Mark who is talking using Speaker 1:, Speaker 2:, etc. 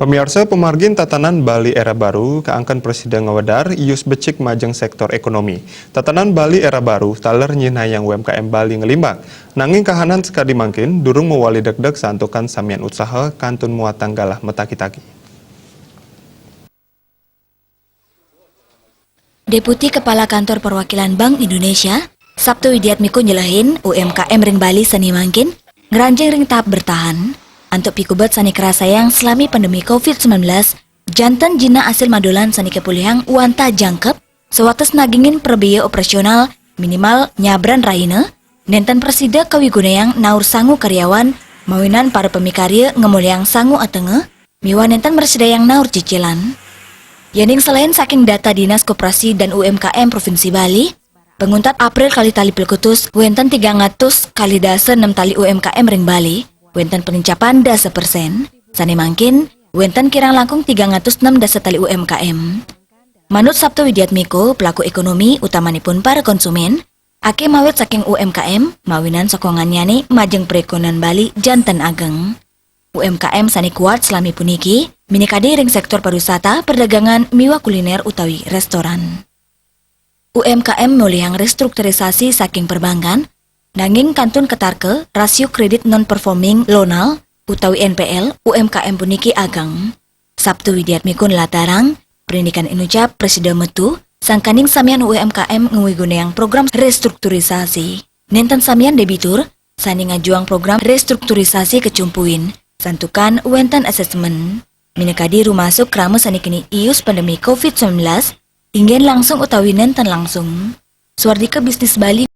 Speaker 1: Pemirsa pemargin tatanan Bali Era Baru keangkan Presiden Ngawedar ius becik majeng sektor ekonomi. Tatanan Bali Era Baru taler nyinayang UMKM Bali ngelimbang. Nanging kahanan sekadi mangkin durung mewali deg-deg santukan samian usaha kantun muatang galah metaki-taki.
Speaker 2: Deputi Kepala Kantor Perwakilan Bank Indonesia, Sabtu Widiatmiko nyelahin UMKM ring Bali sani mangkin ngeranjing ring tahap bertahan. Antuk pikubat sani kerasayang selami pandemi COVID-19, jantan jina hasil madolan sani kepulihan uanta jangkep, sewates nagingin perbiaya operasional minimal nyabran raine, nenten presida kawigunayang naur sangu karyawan, mawinan para pemikarya ngemuliang sangu atenge, miwa nenten bersedayang naur cicilan. Yaning selain saking data Dinas Koperasi dan UMKM Provinsi Bali, penguntat April kali tali pilkutus, wenten 300 kali dasa 6 tali UMKM ring Bali, wenten pencapan dasa persen, sani mangkin, wenten kirang langkung 306 dasa tali UMKM. Manut Sabtu Widiatmiko, pelaku ekonomi utamanipun para konsumen, ake mawet saking UMKM, mawinan sokongannya nih majeng perekonomian Bali jantan ageng. UMKM sani kuat selami puniki, minikade ring sektor pariwisata, perdagangan, miwa kuliner utawi restoran. UMKM muliang restrukturisasi saking perbankan, nanging kantun ketarke rasio kredit non-performing loanal utawi NPL UMKM puniki ageng. Sabtu Widiatmikun latarang, perindikan inucap Presiden Metu, sangkaning samian UMKM ngewiguneang program restrukturisasi. Nenten samian debitur, sani ngajuang program restrukturisasi kecumpuin, santukan wenten assessment. Minekadi rumasuk krama sani kini ius pandemi COVID-19, ingin langsung utawi nenten langsung. Suardika Bisnis Bali